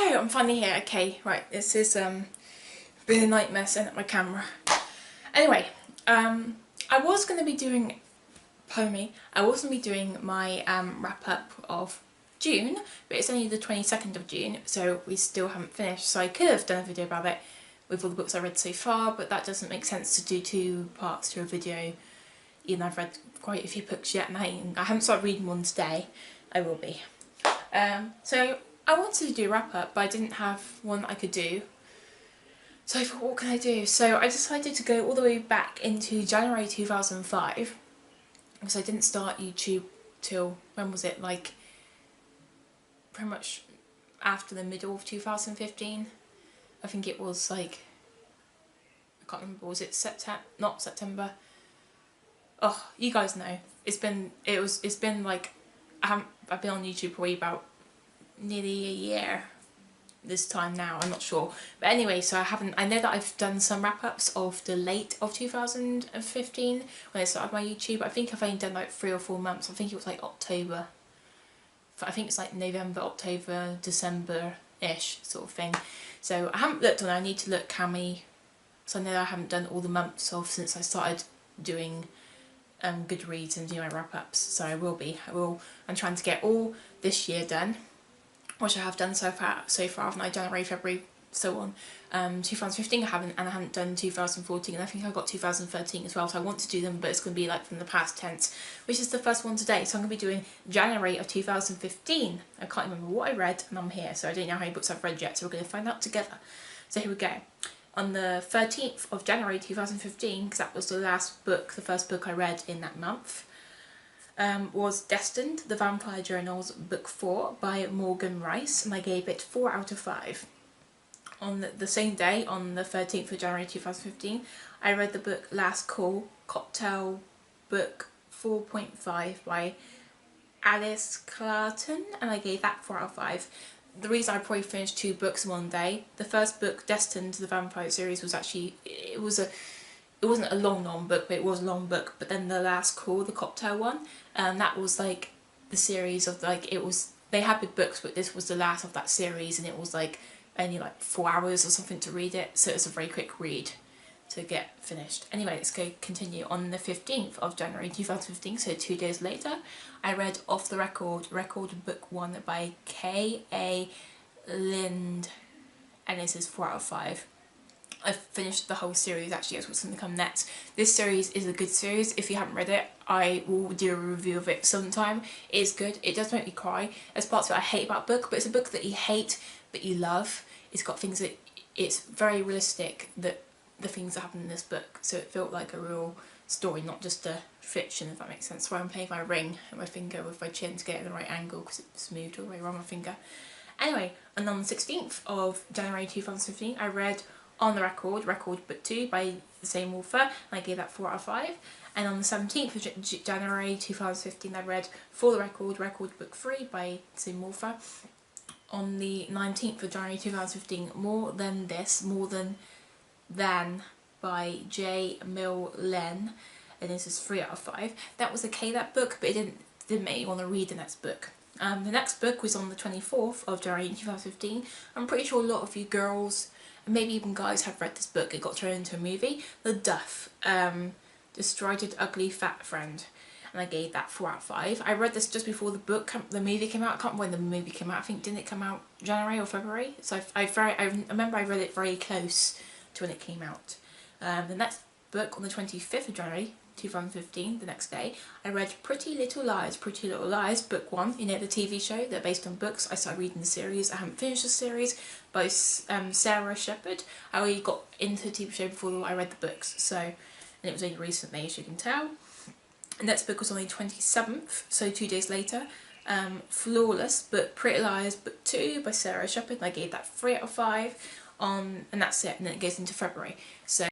Hello, I'm finally here. Okay, right, this is been a nightmare setting up my camera. Anyway, I was going to be doing, pardon me, I was going to be doing my wrap up of June, but it's only the 22nd of June, so we still haven't finished. So I could have done a video about it with all the books I read so far, but that doesn't make sense to do two parts to a video. Even though I've read quite a few books yet, and I haven't started reading one today. I will be. So I wanted to do a wrap up, but I didn't have one I could do. So I thought, what can I do? So I decided to go all the way back into January 2005, because I didn't start YouTube till, when was it, like pretty much after the middle of 2015. I think it was like, I can't remember, was it September? Not September. Oh, you guys know. It's been like, I've been on YouTube probably about nearly a year this time now, I'm not sure, but anyway, so I know that I've done some wrap-ups of the late of 2015 when I started my YouTube. I think I've only done like 3 or 4 months. I think it was like October, I think it's like November, October, December-ish sort of thing. So I haven't looked on it. I need to look how many, so I know I haven't done all the months of since I started doing Goodreads and doing my wrap-ups, so I'm trying to get all this year done, which I have done so far, haven't I? January, February, so on. 2015 I haven't done 2014, and I think I got 2013 as well, so I want to do them, but it's going to be like from the past tense, which is the first one today. So I'm going to be doing January of 2015. I can't remember what I read, and I'm here, so I don't know how many books I've read yet, so we're going to find out together. So here we go. On the 13th of January 2015, because that was the first book I read in that month, was Destined, The Vampire Journals, Book 4 by Morgan Rice, and I gave it 4 out of 5. On the same day, on the 13th of January 2015, I read the book Last Call, Cocktail Book 4.5 by Alice Clarton, and I gave that 4 out of 5. The reason I probably finished 2 books in one day, the first book, Destined, the Vampire series, was actually, it wasn't a long book, but it was a long book. But then the Last Call, the cocktail one, that was like the series of like, they had big books, but this was the last of that series, and it was like only like 4 hours or something to read it, so it's a very quick read to get finished. Anyway, let's go continue. On the 15th of January 2015, so 2 days later, I read Off the Record Book 1 by K.A. Lind, and this is 4 out of 5. I've finished the whole series actually, that's what's going to come next. This series is a good series. If you haven't read it, I will do a review of it sometime. It is good. It does make me cry. There's parts of it I hate about a book, but it's a book that you hate but you love. It's got things that, it's very realistic, that the things that happen in this book, so it felt like a real story, not just a fiction, if that makes sense. Where I'm playing my ring and my finger with my chin to get it in the right angle because it's moved all the way around my finger. Anyway, and on the 16th of January 2015, I read On the Record Book 2 by the same author, and I gave that 4 out of 5. And on the 17th of January 2015, I read For the Record Book 3 by the same author. On the 19th of January 2015, More Than by J. Millen, and this is 3 out of 5. That was okay, that book, but it didn't make me want to read the next book. The next book was on the 24th of January 2015. I'm pretty sure a lot of you girls, and maybe even guys, have read this book. It got turned into a movie. The Duff, Destriated Ugly Fat Friend, and I gave that 4 out of 5. I read this just before the movie came out. I can't remember when the movie came out. I think, didn't it come out January or February? So I remember I read it very close to when it came out. The next book, on the 25th of January 2015, the next day, I read Pretty Little Lies, Book 1, you know, the TV show, they're based on books. I started reading the series. I haven't finished the series, by Sarah Shepherd. I already got into the TV show before I read the books, so, and it was only recently, as you can tell. The next book was on the 27th, so 2 days later, Flawless, but Pretty Lies, Book 2 by Sarah Shepherd, and I gave that 3 out of 5. And that's it, and then it goes into February. So